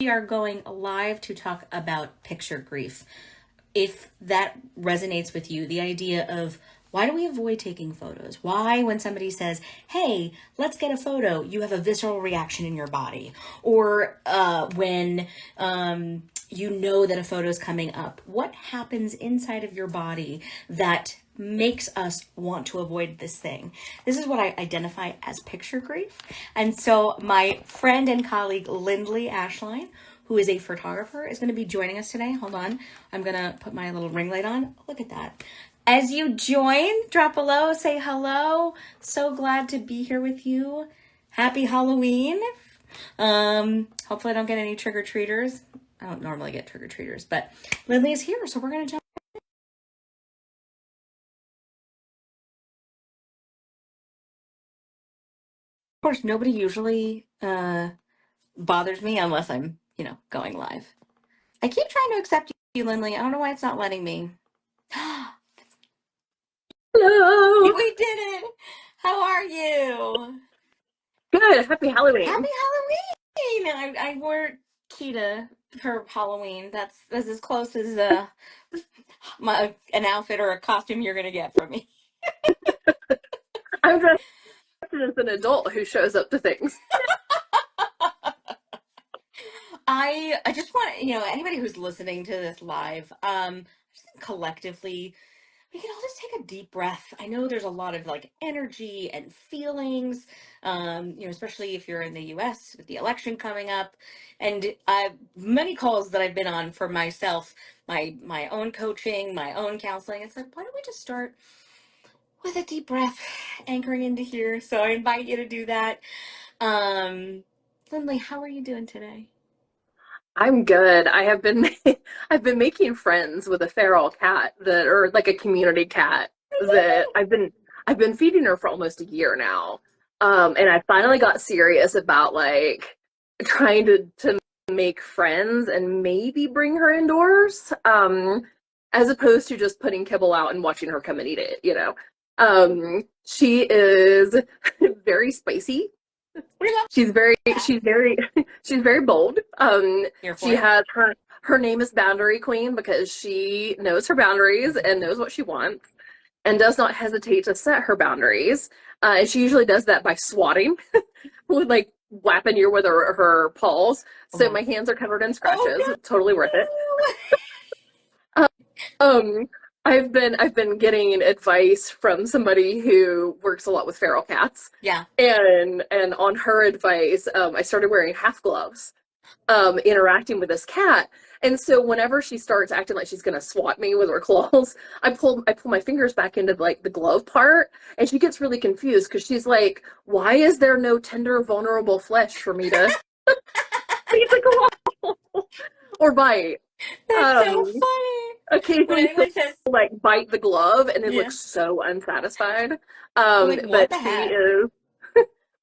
we are going live to talk about picture grief. If that resonates with you, the idea of why do we avoid taking photos? Why, when somebody says, hey, let's get a photo, you have a visceral reaction in your body? Or when you know that a photo is coming up, what happens inside of your body that makes us want to avoid this thing? This is what I identify as picture grief. And so my friend and colleague, Lindley Ashline, who is a photographer, is going to be joining us today. Hold on. I'm going to put my little ring light on. Look at that. As you join, drop below, say hello. So glad to be here with you. Happy Halloween. Hopefully I don't get any trick-or-treaters. I don't normally get trick-or-treaters, but Lindley is here, so we're going to jump. Of course, nobody usually bothers me unless I'm, going live. I keep trying to accept you, Lindley. I don't know why it's not letting me. Hello. We did it. How are you? Good. Happy Halloween. Happy Halloween. I wore cheetah for Halloween. That's as close as an outfit or a costume you're gonna get from me. I'm dressed as an adult who shows up to things. I just want anybody who's listening to this live, just collectively, we can all just take a deep breath. I know there's a lot of energy and feelings, especially if you're in the US with the election coming up, and many calls that I've been on for myself, my own coaching, my own counseling. It's like, why don't we just start with a deep breath, anchoring into here? So I invite you to do that. Lindley, how are you doing today? I'm good. I've been making friends with a feral cat or like a community cat that I've been feeding her for almost a year now. And I finally got serious about trying to make friends and maybe bring her indoors, as opposed to just putting kibble out and watching her come and eat it. She is very spicy. She's very she's very bold. She has her name is Boundary Queen because she knows her boundaries and knows what she wants and does not hesitate to set her boundaries. And she usually does that by swatting, with whapping you with her paws. So my hands are covered in scratches. No. Totally worth it. Um, I've been getting advice from somebody who works a lot with feral cats. Yeah. And on her advice, I started wearing half gloves, interacting with this cat. And so whenever she starts acting like she's gonna swat me with her claws, I pull my fingers back into the glove part, and she gets really confused because she's like, "Why is there no tender, vulnerable flesh for me to feed the claw or bite?" That's so funny. Occasionally When says, bite the glove and it looks so unsatisfied. What the heck?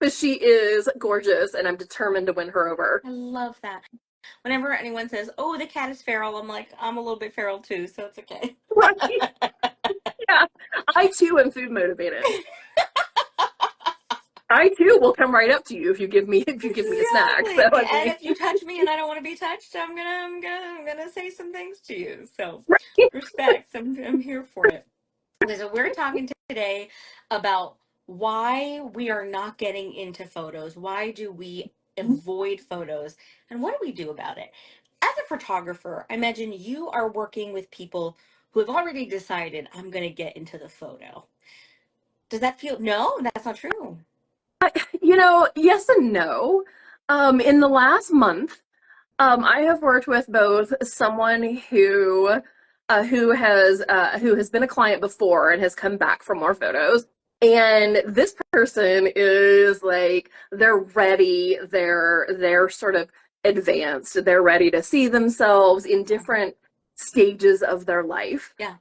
But she is gorgeous and I'm determined to win her over. I love that. Whenever anyone says, "Oh, the cat is feral," I'm like, I'm a little bit feral too, so it's okay. Right. Yeah. I too am food motivated. I too will come right up to you if you give me a snack. So, and if you touch me and I don't want to be touched, I'm gonna say some things to you. So respect. I'm here for it. Okay, so we're talking today about why we are not getting into photos. Why do we avoid photos? And what do we do about it? As a photographer, I imagine you are working with people who have already decided, I'm going to get into the photo. Does that feel, no, that's not true. Yes and no. In the last month, I have worked with both someone who has been a client before and has come back for more photos. And this person is they're ready, they're sort of advanced, they're ready to see themselves in different stages of their life. Yeah.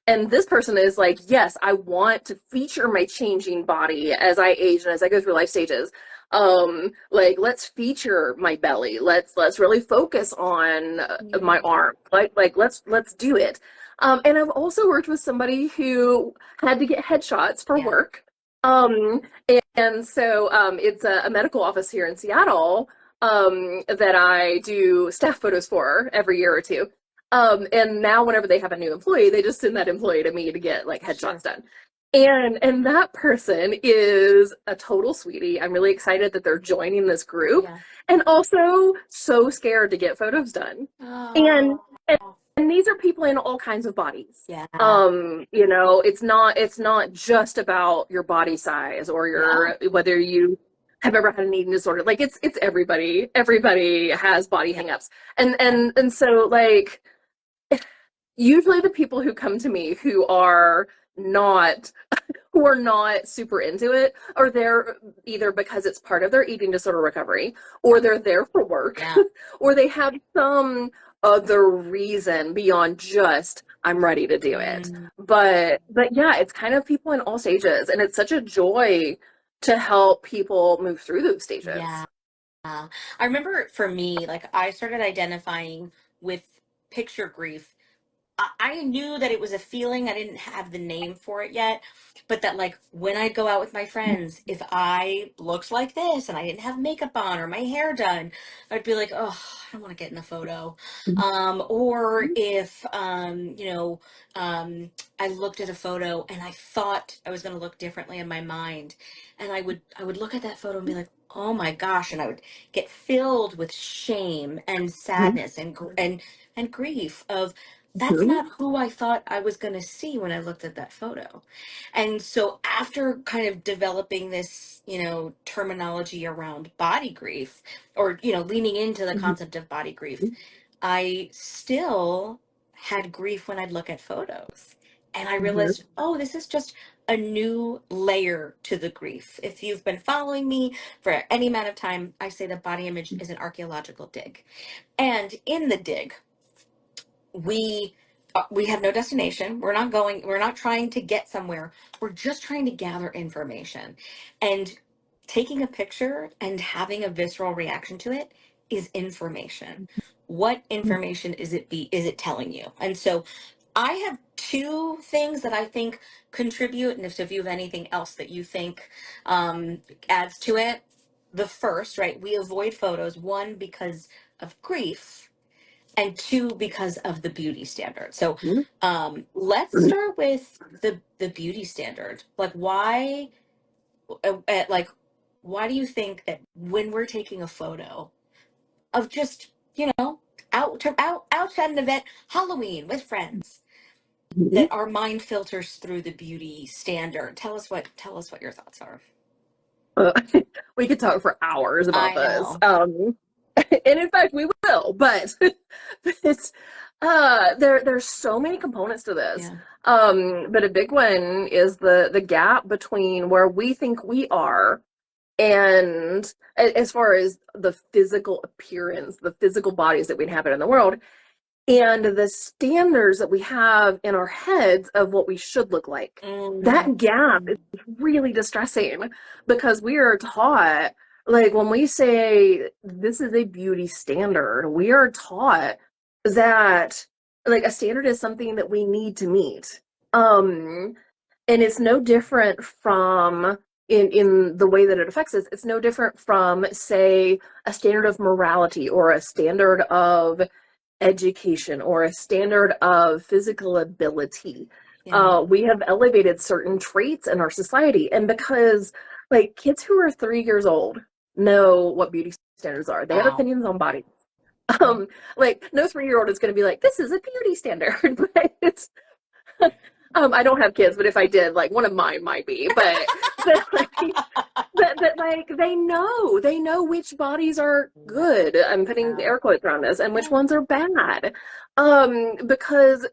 And this person is like, yes, I want to feature my changing body as I age and as I go through life stages. Let's feature my belly. Let's really focus on my arm. Let's do it. And I've also worked with somebody who had to get headshots for work. And so it's a medical office here in Seattle. that I do staff photos for every year or two. And now whenever they have a new employee, they just send that employee to me to get like headshots Sure. done. And that person is a total sweetie. I'm really excited that they're joining this group Yeah. and also so scared to get photos done. And Oh, and these are people in all kinds of bodies. yeah. It's not just about your body size or No. your whether you have ever had an eating disorder. Like it's everybody. Everybody has body Yeah. hangups. And Yeah. and and so like usually the people who come to me not who are not super into it are there either because it's part of their eating disorder recovery or Yeah. they're there for work Yeah. or they have some other reason beyond just I'm ready to do it. Mm, But yeah, it's kind of people in all stages and it's such a joy to help people move through those yeah. stages. I remember for me, like I started identifying with picture grief. I knew that it was a feeling. I didn't have the name for it yet, but that like when I'd go out with my friends, if I looked like this and I didn't have makeup on or my hair done, I'd be like, oh, I don't want to get in the photo. Or if, I looked at a photo and I thought I was going to look differently in my mind, and I would look at that photo and be like, oh my gosh, and I would get filled with shame and sadness and grief of that's Mhm. not who I thought I was going to see when I looked at that photo. And so after kind of developing this, terminology around body grief or, leaning into the concept of body grief, I still had grief when I'd look at photos. And I realized, oh, this is just a new layer to the grief. If you've been following me for any amount of time, I say that body image is an archaeological dig. And in the dig, we we have no destination. We're not trying to get somewhere. We're just trying to gather information. And taking a picture and having a visceral reaction to it is information. What information is it telling you? And so I have two things that I think contribute, and if you have anything else that you think adds to it. The first, right, we avoid photos, one because of grief, and two because of the beauty standard. So let's start with the beauty standard. Like like why do you think that when we're taking a photo of just, out at an event, Halloween with friends, that our mind filters through the beauty standard? Tell us what your thoughts are. Uh, we could talk for hours about I this. know. And in fact, we will. But it's there's so many components to this. Yeah. But a big one is the gap between where we think we are and as far as the physical appearance, the physical bodies that we inhabit in the world, and the standards that we have in our heads of what we should look like. Mm, That gap is really distressing because we are taught, like when we say this is a beauty standard, we are taught that like a standard is something that we need to meet. Um, and it's no different from in the way that it affects us. It's no different from, say, a standard of morality or a standard of education or a standard of physical ability. yeah. We have elevated certain traits in our society. And because, like, kids who are 3 years old know what beauty standards are, they have Wow. opinions on body. Yeah. Like, no 3-year-old is going to be like, this is a beauty standard. But it's, I don't have kids, but if I did, like, one of mine might be. But like, but like they know which bodies are good. I'm putting Wow. air quotes around this, and which Yeah. ones are bad. Because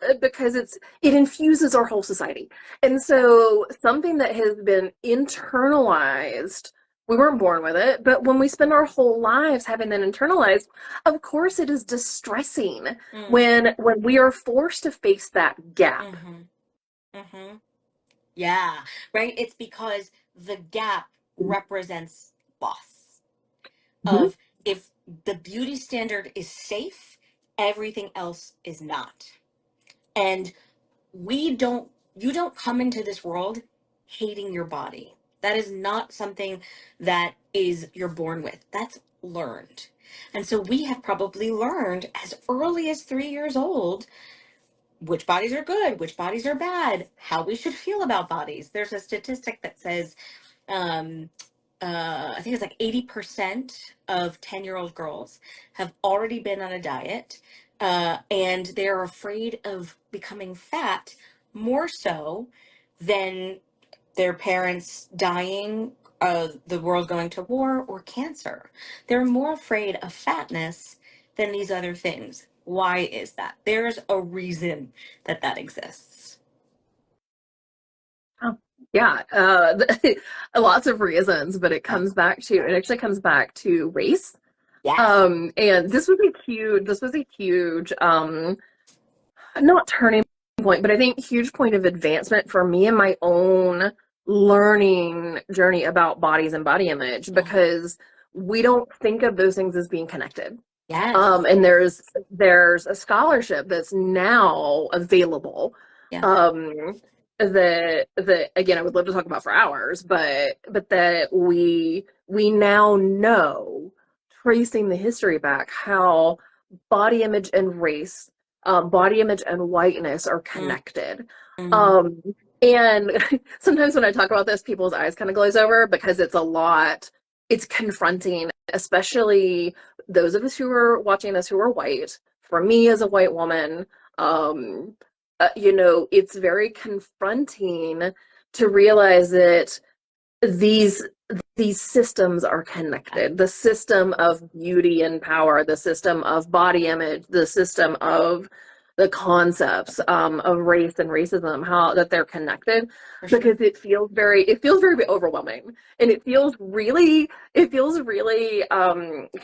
it infuses our whole society. And so something that has been internalized, we weren't born with it, but when we spend our whole lives having that internalized, of course it is distressing Mm, when we are forced to face that gap. mm-hmm. Mm-hmm. Yeah, right. It's because the gap represents loss Mhm. of, if the beauty standard is safe, everything else is not. And you don't come into this world hating your body. That is not something that is you're born with. That's learned. And so we have probably learned as early as 3 years old which bodies are good, which bodies are bad, how we should feel about bodies. There's a statistic that says, um, I think it's like 80% of 10-year-old girls have already been on a diet, and they're afraid of becoming fat more so than their parents dying, the world going to war, or cancer. They're more afraid of fatness than these other things. Why is that? There's a reason that that exists. Oh, yeah, lots of reasons, but Yeah. it actually comes back to race. Yes. And this was a huge, not turning point, but I think huge point of advancement for me in my own learning journey about bodies and body image, Yeah. because we don't think of those things as being connected. Yes. And there's a scholarship that's now available, Yeah. um, that again I would love to talk about for hours, but that we now know, tracing the history back, how body image and race, body image and whiteness are connected. Mm-hmm. Um, and sometimes when I talk about this, people's eyes kind of glaze over because it's confronting, especially those of us who are watching this who are white. For me as a white woman, um, it's very confronting to realize that these these systems are connected. The system of beauty and power, the system of body image, the system of the concepts, of race and racism, how that they're connected, For sure. because it feels very overwhelming, and it can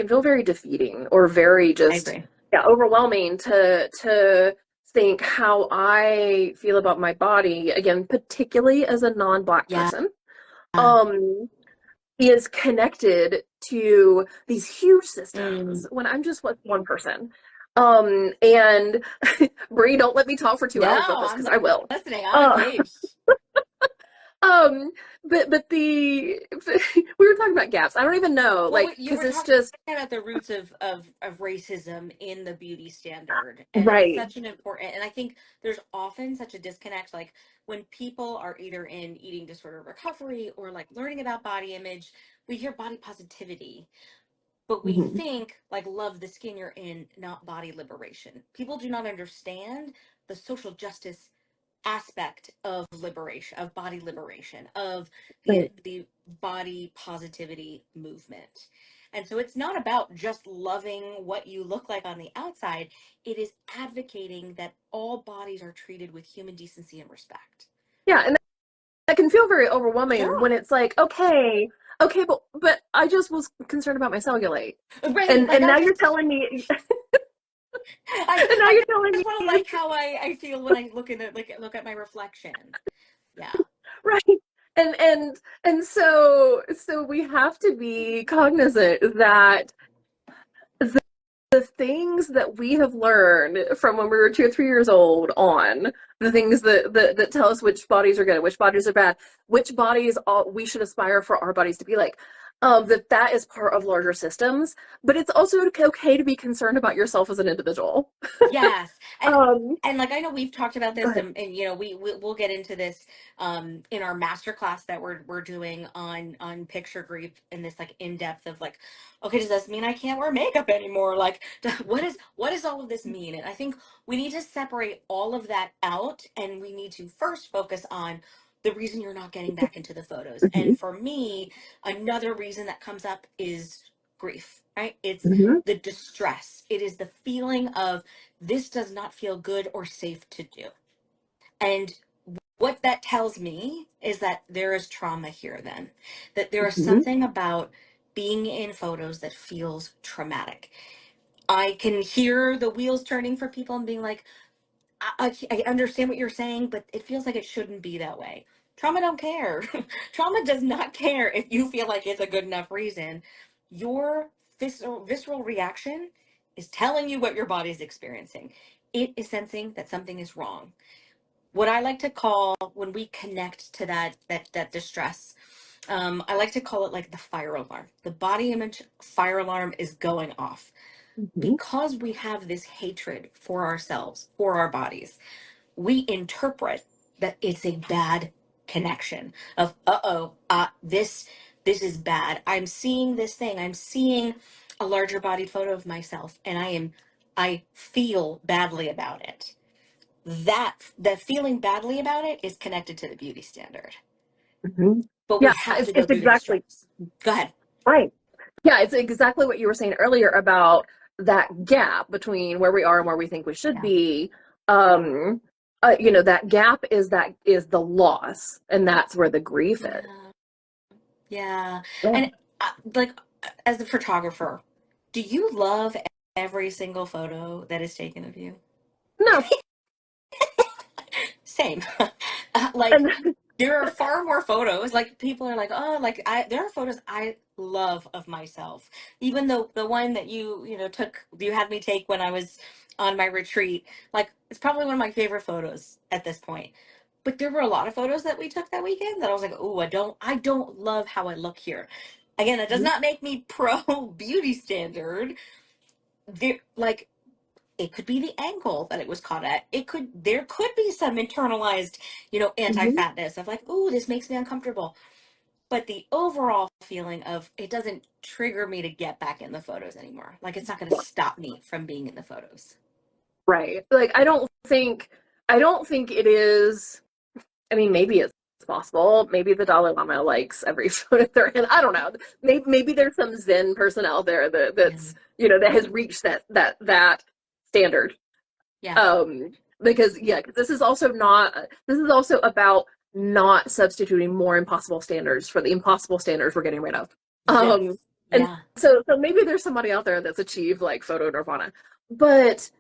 feel very defeating, or very I just, agree. yeah, overwhelming to think how I feel about my body, again, particularly as a non-Black Yeah. person, um, is connected to these huge Mm. systems when I'm just like one person. And Bri, don't let me talk for two No, hours about this I'm because I will. listening. I'm Uh, engaged. um, but we were talking about gaps. I don't even know, Well, like, you because were it's talking just about the roots of racism in the beauty standard, and it's right. such an important. And I think there's often such a disconnect, like when people are either in eating disorder recovery or like learning about body image, we hear body positivity, but we Mhm. think like love the skin you're in, not body liberation. People do not understand the social justice aspect of liberation, of body liberation, of Right. the body positivity movement. And so it's not about just loving what you look like on the outside, it is advocating that all bodies are treated with human decency and respect. Yeah, and that can feel very overwhelming Sure. when it's like, okay, but I just was concerned about my cellulite. Right. And Like and I now you're just telling me I and now I you're telling just me want to like how I feel when I look in the like look at my reflection. Yeah. right. And so we have to be cognizant that the things that we have learned from when we were 2 or 3 years old on, the things that tell us which bodies are good, which bodies are bad, which bodies we should aspire for our bodies to be like, that is part of larger systems, but it's also okay to be concerned about yourself as an individual. Yes. um And like I know we've talked about Go this, ahead. and you know we'll get into this in our master class that we're doing on picture grief, in this like in depth of like, okay, does this mean I can't wear makeup anymore? Like what does all of this mean? And I think we need to separate all of that out, and we need to first focus on the reason you're not getting back into the photos. And Mhm. for me, another reason that comes up is grief, right? It's Mhm. the distress. It is the feeling of this does not feel good or safe to do. And what that tells me is that there is trauma here, then, that there is Mhm. something about being in photos that feels traumatic. I can hear the wheels turning for people and being like, I understand what you're saying, but it feels like it shouldn't be that way. Trauma don't care. Trauma does not care if you feel like it's a good enough reason. Your visceral reaction is telling you what your body is experiencing. It is sensing that something is wrong. What I like to call, when we connect to that distress, I like to call it like the fire alarm. The body image fire alarm is going off Mhm. because we have this hatred for ourselves, for our bodies. We interpret that it's a bad connection of this is bad. I'm seeing this thing. I'm seeing a larger bodied photo of myself, and I feel badly about it. That feeling badly about it is connected to the beauty standard. Mhm. But we Yeah, have to go it's through those exactly steps. Go ahead. right. Yeah, it's exactly what you were saying earlier about that gap between where we are and where we think we should Yeah. be. Um, that gap is the loss, and that's where the grief is. Yeah. Yeah. Yeah. And like as a photographer, do you love every single photo that is taken of you? No, Same. Like and there are far more photos. Like people are like, oh, like there are photos I love of myself. Even though the one that you had me take when I was on my retreat, like it's probably one of my favorite photos at this point. But there were a lot of photos that we took that weekend that I was like, oh, I don't love how I look here. Again, that does not make me pro beauty standard. Like it could be the angle that it was caught at. There could be some internalized, Mhm. anti-fatness of like, oh, this makes me uncomfortable. But the overall feeling of it doesn't trigger me to get back in the photos anymore. Like it's not going to stop me from being in the photos. Right. Like I don't think it is. I mean, maybe it's possible. Maybe the Dalai Lama likes every photo they're in. I don't know. Maybe there's some Zen person out there Yeah. that has reached that standard. Yeah. Um, because this is also about not substituting more impossible standards for the impossible standards we're getting rid of. Um, Yes. and Yeah. so maybe there's somebody out there that's achieved like photo nirvana, but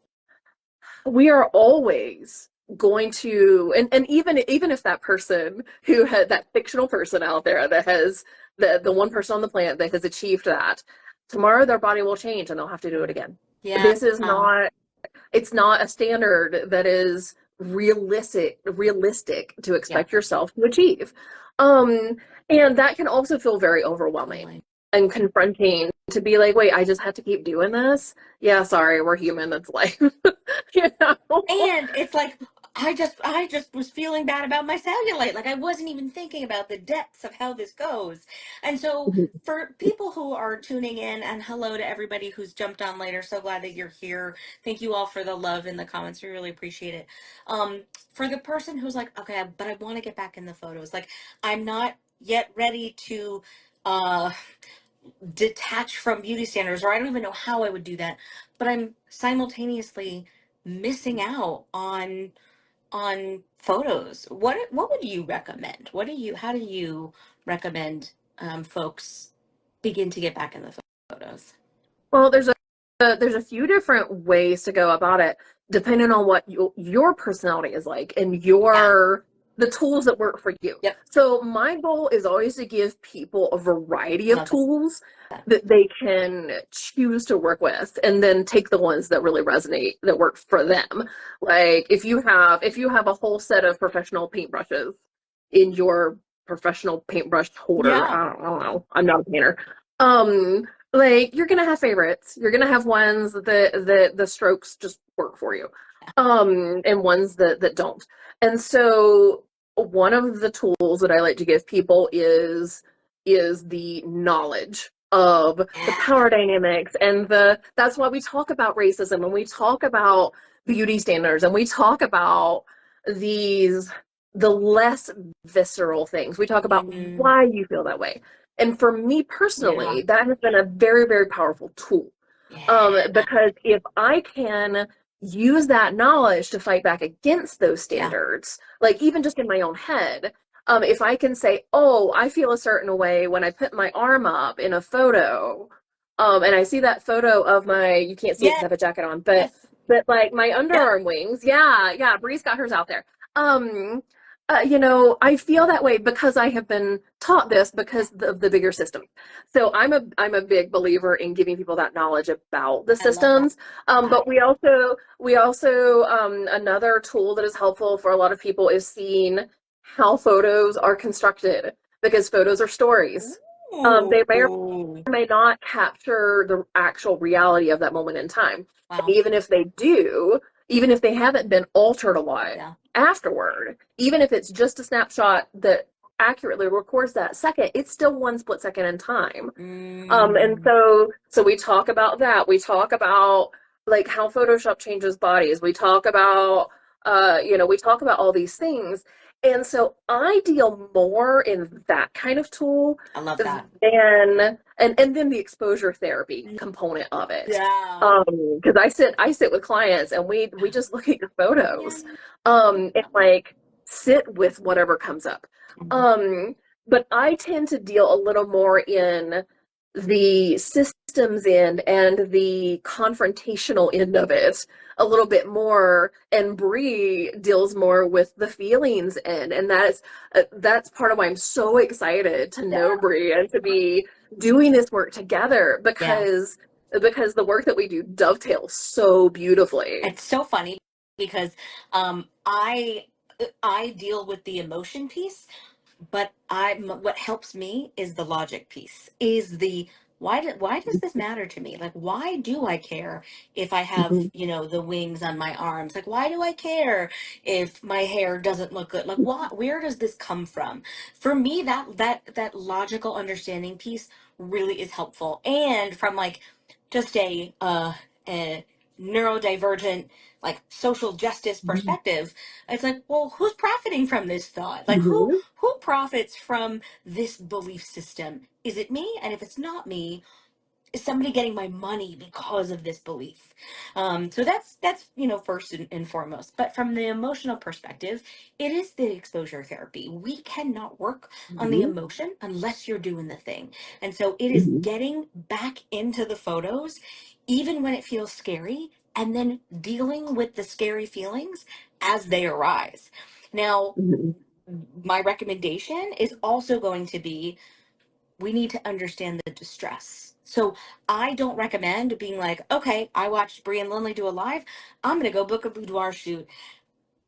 we are always going to, and even if that person who had that fictional person out there that has the one person on the planet that has achieved that, tomorrow their body will change and they'll have to do it again. Yeah. This is not It's not a standard that is realistic to Yeah. expect yourself to achieve. Um, and that can also feel very overwhelming Totally. and confronting to be like, wait, I just have to keep doing this? Yeah, sorry, we're human, that's life. you know? And it's like I just was feeling bad about my cellulite. Like I wasn't even thinking about the depths of how this goes. And so for people who are tuning in, and hello to everybody who's jumped on later, so glad that you're here. Thank you all for the love in the comments. We really appreciate it. For the person who's like, okay, but I want to get back in the photos. Like I'm not yet ready to uh detach from beauty standards, or I don't even know how I would do that, but I'm simultaneously missing out on photos. What would you recommend? How do you recommend folks begin to get back in the photos? Well, there's a few different ways to go about it, depending on what your personality is like and Yeah. the tools that work for you. Yep. So my goal is always to give people a variety I of love tools that. that they can choose to work with, and then take the ones that really resonate, that work for them. Like if you have a whole set of professional paintbrushes in your professional paintbrush holder, Yeah. I don't know, I'm not a painter. Um, like you're gonna have favorites. You're gonna have ones that the strokes just work for you, and ones that don't. And so one of the tools that I like to give people is the knowledge of the Yeah. power dynamics, and that's why we talk about racism, and we talk about beauty standards, and we talk about these the less visceral things. We talk about Mhm. why you feel that way. And for me Yeah. personally, that has been a very, very powerful tool. Yeah. Because if I can use that knowledge to fight back against those Yeah. standards, like even just in my own head, if I can say, oh, I feel a certain way when I put my arm up in a photo, and I see that photo of you can't see it because I Yes. have a jacket on, but like my Yep. underarm wings, yeah, yeah, Bree's got hers out there. Um, I feel that way because I have been taught this because of the bigger system. So I'm a big believer in giving people that knowledge about the I love that. systems. But we also another tool that is helpful for a lot of people is seeing how photos are constructed. because photos are stories. They may or Ooh. may not capture the actual reality of that moment in time. And Wow. even if they do, even if they haven't been altered a lot Yeah. afterward, even if it's just a snapshot that accurately records that second, it's still one split second in time. And Mm. so we talk about that. We talk about like how Photoshop changes bodies. We talk about we talk about all these things. And so I deal more in that kind of tool I love that. than and then the exposure therapy component of it. Yeah. Because I sit with clients and we just look at your Yeah. photos and like sit with whatever comes up. Mhm. Um, but I tend to deal a little more in the systems end and the confrontational end of it a little bit more, and Bri deals more with the feelings end, and that's part of why I'm so excited to know Yeah. Bri and to be doing this work together, Yeah. because the work that we do dovetails so beautifully. It's so funny because I deal with the emotion piece, but what helps me is the logic piece. Is the why does this matter to me? Like why do I care if I have, Mhm, the wings on my arms? Like why do I care if my hair doesn't look good? Like what where does this come from? For me that logical understanding piece really is helpful. And from like just a neurodivergent like social justice mhm, perspective, it's like, well, who's profiting from this thought? Like mhm, who profits from this belief system? Is it me? And if it's not me, is somebody getting my money because of this belief? So that's first and foremost. But from the emotional perspective, it is the exposure therapy. We cannot work on the mhm, emotion unless you're doing the thing. And so it is mhm, getting back into the photos, even when it feels scary, and then dealing with the scary feelings as they arise. Now, mhm, my recommendation is also going to be we need to understand the distress. So I don't recommend being like, okay, I watched Bri and Lindley do a live. I'm going to go book a boudoir shoot.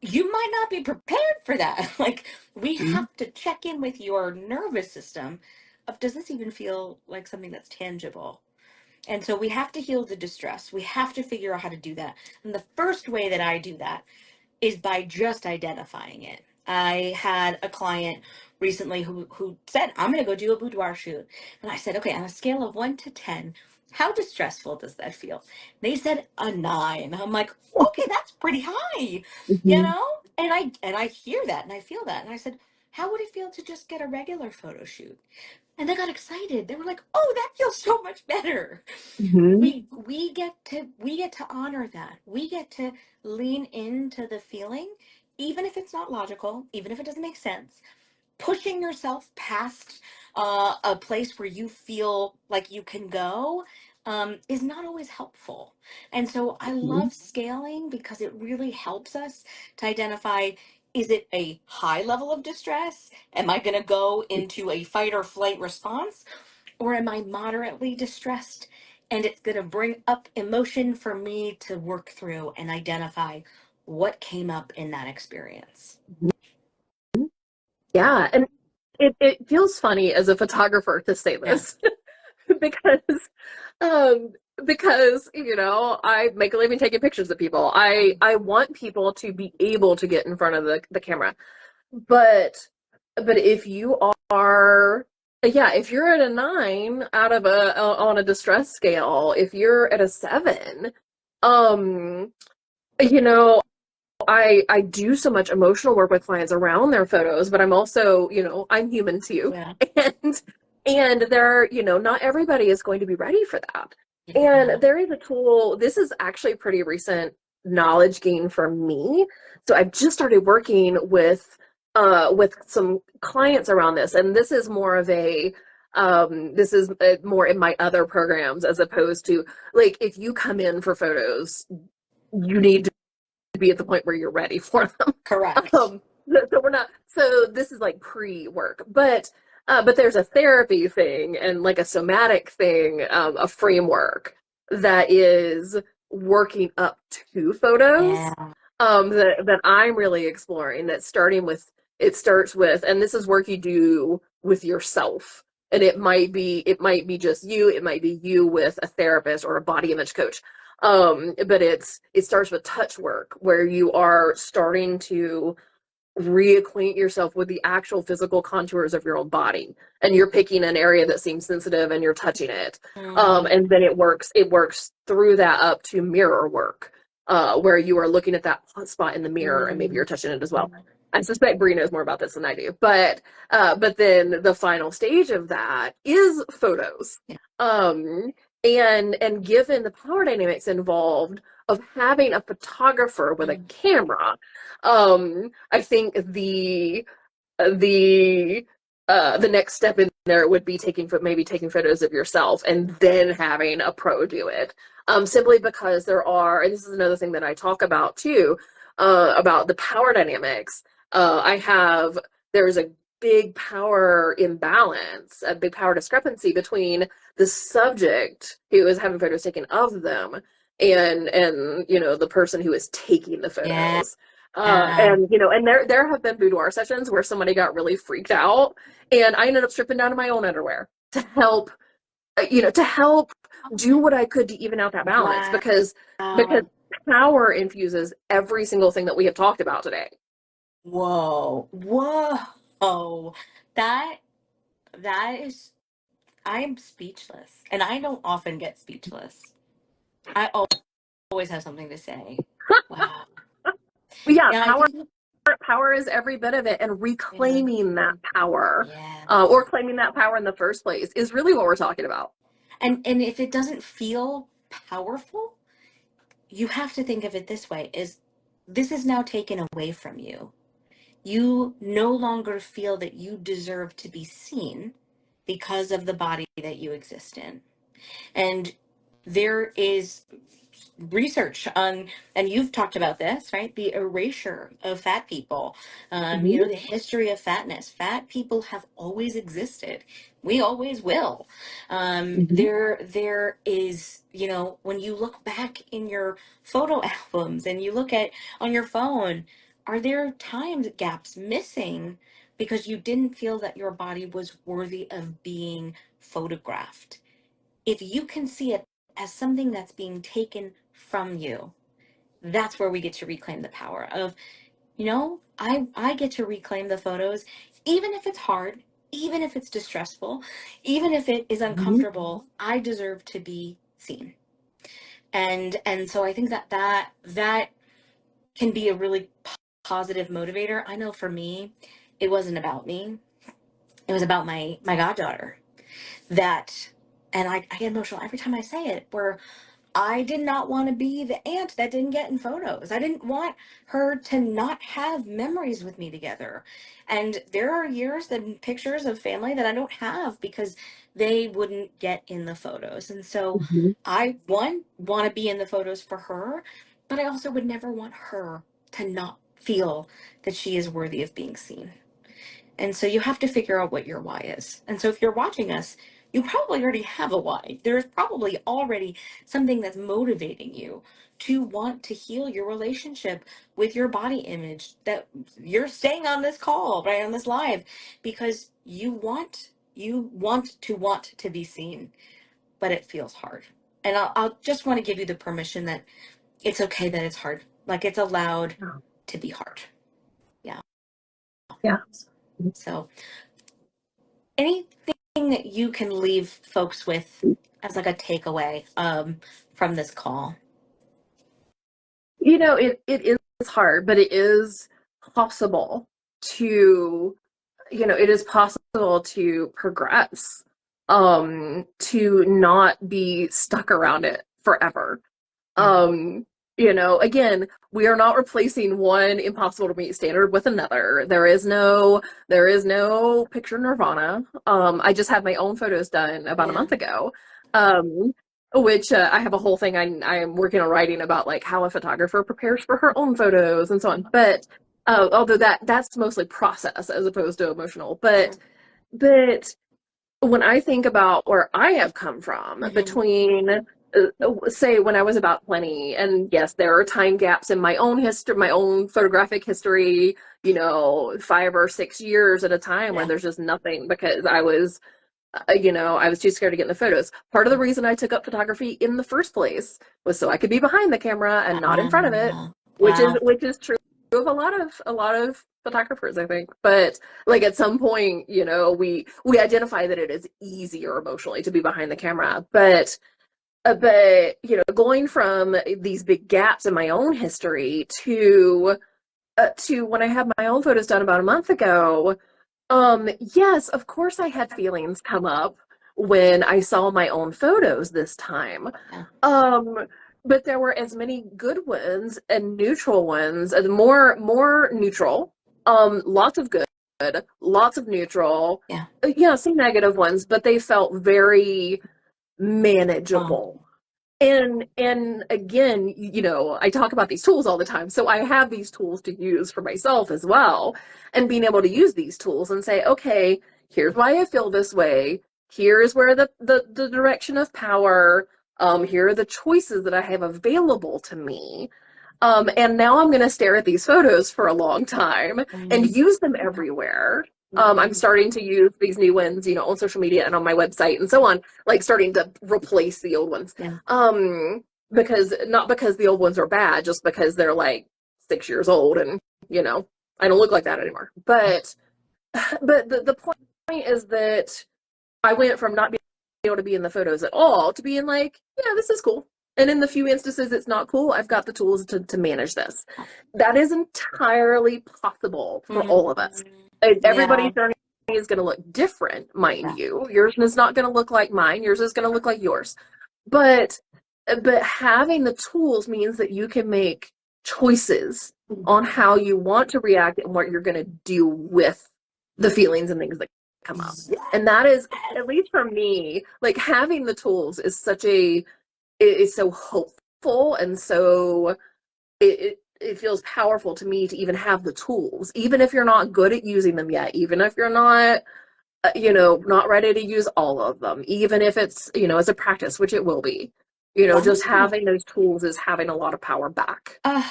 You might not be prepared for that. Like, we mhm, have to check in with your nervous system of does this even feel like something that's tangible? And so we have to heal the distress. We have to figure out how to do that. And the first way that I do that is by just identifying it. I had a client recently who said, I'm going to go do a boudoir shoot. And I said, okay, on a scale of 1 to 10, how distressful does that feel? They said a 9. I'm like, okay, that's pretty high, you mhm, know? And I hear that and I feel that. And I said, how would it feel to just get a regular photo shoot? And they got excited. They were like, "Oh, that feels so much better." mhm, We get to honor that. We get to lean into the feeling, even if it's not logical, even if it doesn't make sense. Pushing yourself past a place where you feel like you can go is not always helpful. And so I mhm, love scaling because it really helps us to identify, is it a high level of distress? Am I going to go into a fight or flight response? Or am I moderately distressed? And it's going to bring up emotion for me to work through and identify what came up in that experience. mhm. Yeah, and it feels funny as a photographer to say Yeah. this because um I make a living taking pictures of people. I want people to be able to get in front of the camera. But if you are yeah, if you're at a 9 out of on a distress scale, if you're at a 7, um you know I do so much emotional work with clients around their photos, but I'm also, I'm human too. Yeah. And not everybody is going to be ready for that. And Yeah. there is a tool, this is actually pretty recent knowledge gain for me. So I've just started working with some clients around this, and this is more in my other programs as opposed to like if you come in for photos, you need to be at the point where you're ready for them. Correct. Um, so we're not. So this is like pre-work, but there's a therapy thing and like a somatic thing, a framework that is working up to photos Yeah. that I'm really exploring. That's starting with It starts with, and this is work you do with yourself. And it might be just you, it might be you with a therapist or a body image coach. But it starts with touch work where you are starting to reacquaint yourself with the actual physical contours of your own body, and you're picking an area that seems sensitive and you're touching it. And then it works through that up to mirror work, where you are looking at that spot in the mirror and maybe you're touching it as well. I suspect Bri knows more about this than I do, but then the final stage of that is photos. Yeah. And given the power dynamics involved of having a photographer with a camera, I think the next step in there would be taking photos of yourself and then having a pro do it. Simply because and this is another thing that I talk about too, about the power dynamics. There's a big power imbalance, a big power discrepancy between the subject who is having photos taken of them and the person who is taking the photos. And there have been boudoir sessions where somebody got really freaked out, and I ended up stripping down to my own underwear to help do what I could to even out that balance, because power infuses every single thing that we have talked about today. Whoa. That is, I am speechless, and I don't often get speechless. I always have something to say. Wow. But yeah, Yeah, power is every bit of it, and reclaiming that power, yeah. or claiming that power in the first place, is really what we're talking about. And if it doesn't feel powerful, you have to think of it this way: is this is now taken away from you. You no longer feel that you deserve to be seen because of the body that you exist in. And there is research on, and you've talked about this, right? The erasure of fat people. The history of fatness. Fat people have always existed. We always will. There is, when you look back in your photo albums and you look at on your phone, are there time gaps missing because you didn't feel that your body was worthy of being photographed? If you can see it as something that's being taken from you, that's where we get to reclaim the power of, I get to reclaim the photos, even if it's hard, even if it's distressful, even if it is uncomfortable. I deserve to be seen. And so I think that can be a really positive motivator. I know for me, it wasn't about me. It was about my goddaughter. And I get emotional every time I say it, where I did not want to be the aunt that didn't get in photos. I didn't want her to not have memories with me together. And there are years and pictures of family that I don't have because they wouldn't get in the photos. And so I, want to be in the photos for her, but I also would never want her to not feel that she is worthy of being seen. And so you have to figure out what your why is. And so if you're watching us, you probably already have a why. There's probably already something that's motivating you to want to heal your relationship with your body image, that you're staying on this call, right, on this live, because you want to be seen, but it feels hard. And I'll just want to give you the permission that it's okay that it's hard. Like, it's allowed to be hard. Yeah. Yeah. So anything that you can leave folks with as like a takeaway from this call? It is hard, but it is possible to progress, to not be stuck around it forever. Again, we are not replacing one impossible to meet standard with another. There is no picture nirvana. I just had my own photos done about a month ago, which I have a whole thing I am working on writing about, like how a photographer prepares for her own photos and so on. But although that's mostly process as opposed to emotional. But when I think about where I have come from, between say when I was about 20, and yes, there are time gaps in my own history, my own photographic history, 5 or 6 years at a time where Yeah. there's just nothing because I was too scared to get in the photos. Part of the reason I took up photography in the first place was so I could be behind the camera and not in front of it, which is Wow. which is true of a lot of photographers, I think. But like at some point, we identify that it is easier emotionally to be behind the camera, but going from these big gaps in my own history to when I had my own photos done about a month ago, yes, of course I had feelings come up when I saw my own photos this time. Yeah. Um, but there were as many good ones and neutral ones, and more neutral. Lots of good, lots of neutral. Yeah. Yeah, some negative ones, but they felt very Wow. manageable. And again, I talk about these tools all the time. So I have these tools to use for myself as well. And being able to use these tools and say, okay, here's why I feel this way. Here's where the direction of power, here are the choices that I have available to me. And now I'm going to stare at these photos for a long time and Mhm. use them everywhere. I'm Mhm. starting to use these new ones, on social media and on my website and so on, like starting to replace the old ones. Yeah. Because not because the old ones are bad, just because they're like 6 years old and, you know, I don't look like that anymore. But the point is that I went from not being able to be in the photos at all to being like, yeah, this is cool. And in the few instances it's not cool, I've got the tools to manage this. That is entirely possible for all of us. Mhm. Everybody's Yeah. journey is going to look different, mind Yeah. you. Yours is not going to look like mine. Yours is going to look like yours. But but having the tools means that you can make choices on how you want to react and what you're going to do with the feelings and things that come up. Yes. And that is, at least for me, like having the tools is it is so hopeful, and so it feels powerful to me to even have the tools, even if you're not good at using them yet, even if you're not ready to use all of them, even if it's, as a practice, which it will be. Just Wow. having those tools is having a lot of power back. I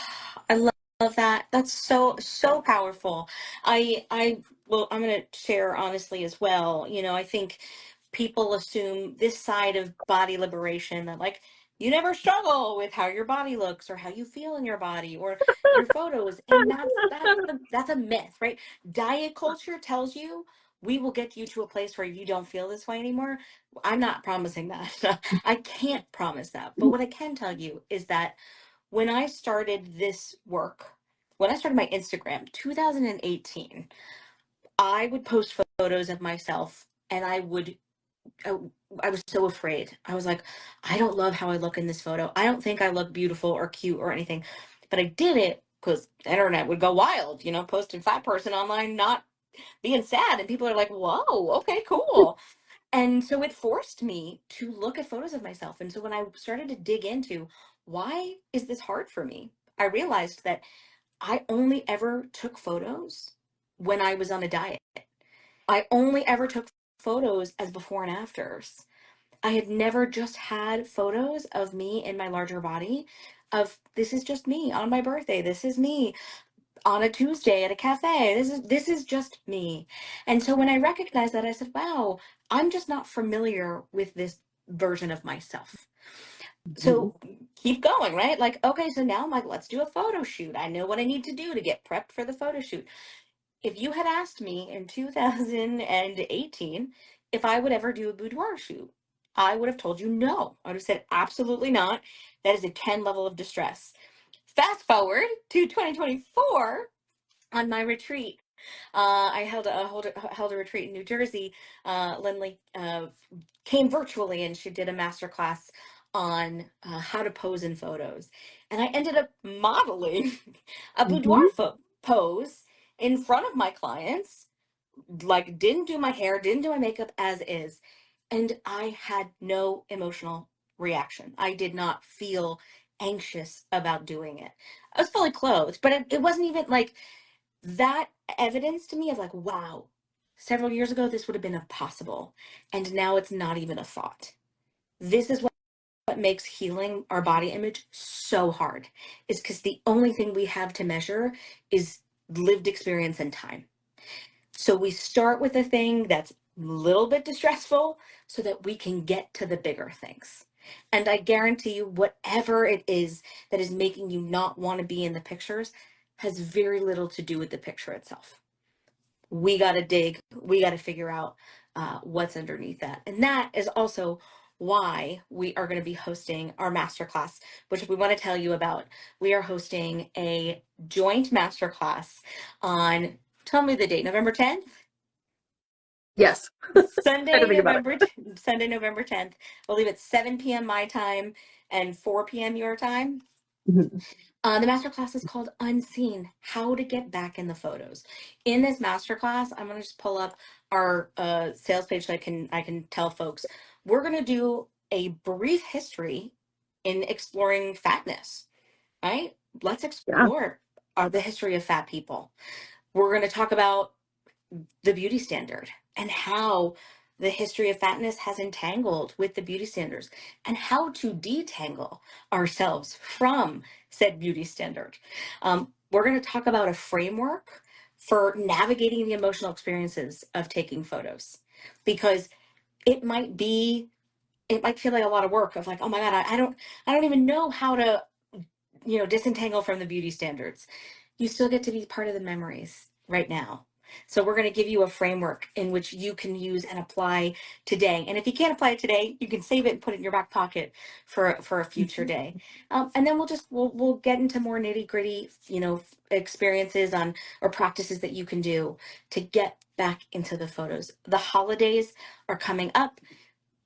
love that. That's so, so powerful. Well, I'm going to share honestly as well. I think people assume this side of body liberation that like you never struggle with how your body looks or how you feel in your body or your photos, and that's a myth, right? Diet culture tells you we will get you to a place where you don't feel this way anymore. I'm not promising that. I can't promise that. But what I can tell you is that when I started this work, when I started my Instagram, 2018, I would post photos of myself and I, I was so afraid. I was like, I don't love how I look in this photo. I don't think I look beautiful or cute or anything. But I did it because the internet would go wild, posting fat person online, not being sad. And people are like, whoa, okay, cool. And so it forced me to look at photos of myself. And so when I started to dig into why is this hard for me, I realized that I only ever took photos when I was on a diet. I only ever took photos as before and afters. I had never just had photos of me in my larger body of this is just me on my birthday. This is me on a Tuesday at a cafe. This is just me. And so when I recognized that, I said, wow, I'm just not familiar with this version of myself. So keep going, right? Like, okay, so now I'm like, let's do a photo shoot. I know what I need to do to get prepped for the photo shoot. If you had asked me in 2018 if I would ever do a boudoir shoot, I would have told you no. I would have said absolutely not. That is a 10 level of distress. Fast forward to 2024 on my retreat. I held a retreat in New Jersey. Lindley came virtually and she did a master class on how to pose in photos. And I ended up modeling a boudoir Mm-hmm. pose in front of my clients, like didn't do my hair, didn't do my makeup as is. And I had no emotional reaction. I did not feel anxious about doing it. I was fully clothed, but it wasn't even like that evidence to me of like, wow, several years ago, this would have been impossible. And now it's not even a thought. This is what makes healing our body image so hard, is because the only thing we have to measure is lived experience and time. So we start with a thing that's a little bit distressful so that we can get to the bigger things. And I guarantee you, whatever it is that is making you not want to be in the pictures has very little to do with the picture itself. We got to dig, we got to figure out what's underneath that. And that is also why we are going to be hosting our masterclass, which we want to tell you about. We are hosting a joint masterclass on, tell me the date, November 10th? Yes. I had to Sunday, think about November Sunday, November 10th. We'll leave at 7 p.m. my time and 4 p.m. your time. it. The masterclass is called Unseen: How to Get Back in the Photos. In this masterclass, I'm gonna just pull up our sales page so I can tell folks we're gonna do a brief history in exploring fatness. Right? Let's Yeah. explore the history of fat people. We're gonna talk about the beauty standard and how the history of fatness has entangled with the beauty standards and how to detangle ourselves from said beauty standard. We're going to talk about a framework for navigating the emotional experiences of taking photos, because it might be it might feel like a lot of work of like, oh my god, I don't even know how to disentangle from the beauty standards. You still get to be part of the memories right now. So we're going to give you a framework in which you can use and apply today. And if you can't apply it today, you can save it and put it in your back pocket for a future day. And then we'll get into more nitty gritty, experiences on or practices that you can do to get back into the photos. The holidays are coming up.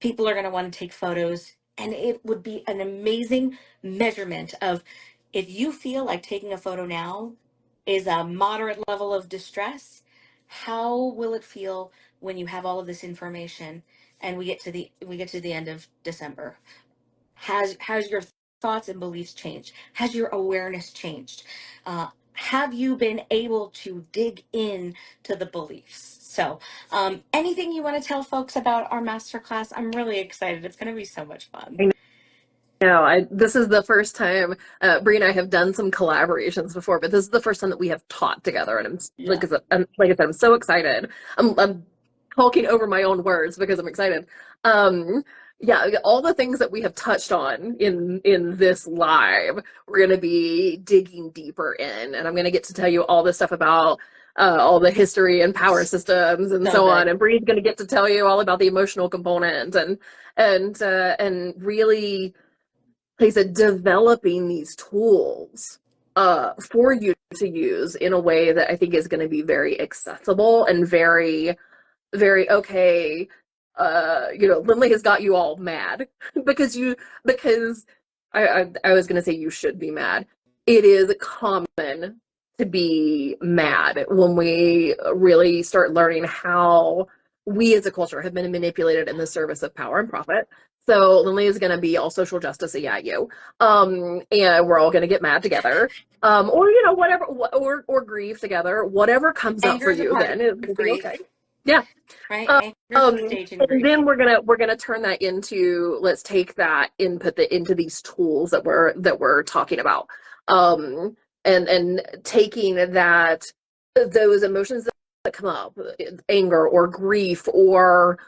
People are going to want to take photos, and it would be an amazing measurement of, if you feel like taking a photo now is a moderate level of distress, how will it feel when you have all of this information and we get to the end of December? Has your thoughts and beliefs changed? Has your awareness changed? Have you been able to dig in to the beliefs? So, anything you want to tell folks about our masterclass? I'm really excited. It's going to be so much fun. No, this is the first time Bri and I have done some collaborations before, but this is the first time that we have taught together, and Yeah. like I said, I'm so excited. I'm talking over my own words because I'm excited. Yeah, all the things that we have touched on in this live, we're gonna be digging deeper in, and I'm gonna get to tell you all this stuff about all the history and power systems and so on. And Bri's gonna get to tell you all about the emotional component and really, like I said, developing these tools for you to use in a way that I think is going to be very accessible and very, very okay. Lindley has got you all mad because I was going to say you should be mad. It is common to be mad when we really start learning how we as a culture have been manipulated in the service of power and profit. So Lindley is going to be all social justice at you, and we're all going to get mad together, or whatever, or grieve together. Whatever comes up Anger for is a you, part then it of will be grief, okay. Yeah. right? Anger is a stage in And grief. then we're gonna turn that into, let's take that and put into these tools that we're talking about, and taking those emotions that come up, anger or grief or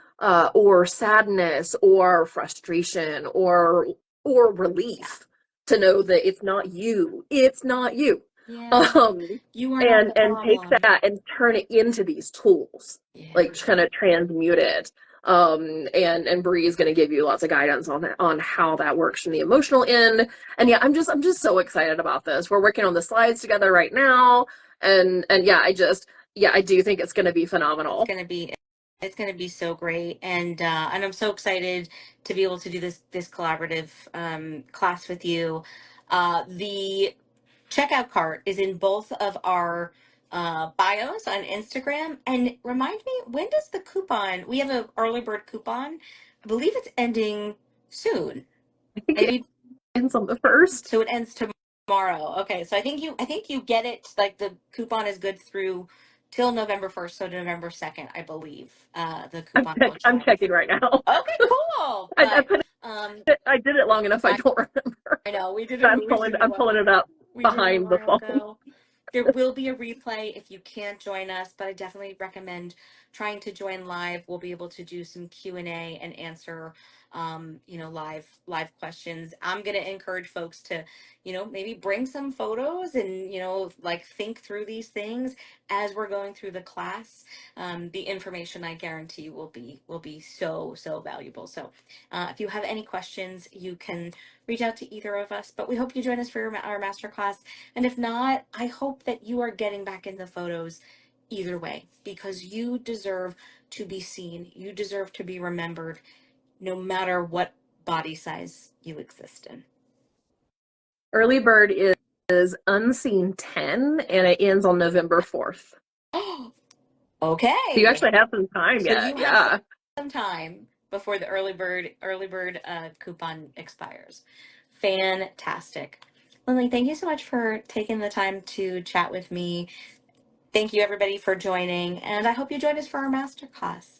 sadness or frustration or relief, to know that it's not you. It's not you. Yeah. Um, You are not and the take problem. that and turn it into these tools, Yeah. like kind of transmute it. And Bri is going to give you lots of guidance on how that works from the emotional end. And yeah, I'm just so excited about this. We're working on the slides together right now, and yeah, I do think it's going to be phenomenal. It's gonna be so great, and I'm so excited to be able to do this collaborative class with you. The checkout cart is in both of our bios on Instagram. And remind me, when does the coupon? We have an early bird coupon. I believe it's ending soon. I think it Maybe ends on the first. so. It ends tomorrow. Okay, so I think you get it. Like, the coupon is good through till November 1st, so November 2nd, I believe. The coupon will I'm expire. checking right now. Okay, cool. I But put I did it long enough. I don't remember. I know we did I'm a while. pulling it up We did it a behind the while phone. ago. There will be a replay if you can't join us, but I definitely recommend trying to join live. We'll be able to do some Q&A and answer live questions. I'm going to encourage folks to, maybe bring some photos and, like think through these things as we're going through the class. The information I guarantee will be so valuable. So, if you have any questions, you can reach out to either of us, but we hope you join us for our masterclass. And if not, I hope that you are getting back in the photos either way, because you deserve to be seen. You deserve to be remembered, no matter what body size you exist in. Early bird is unseen 10 and it ends on November 4th. Okay. So you actually have some time So yet. you have Yeah. some time before the early bird coupon expires. Fantastic. Lindley, thank you so much for taking the time to chat with me. Thank you everybody for joining, and I hope you join us for our masterclass.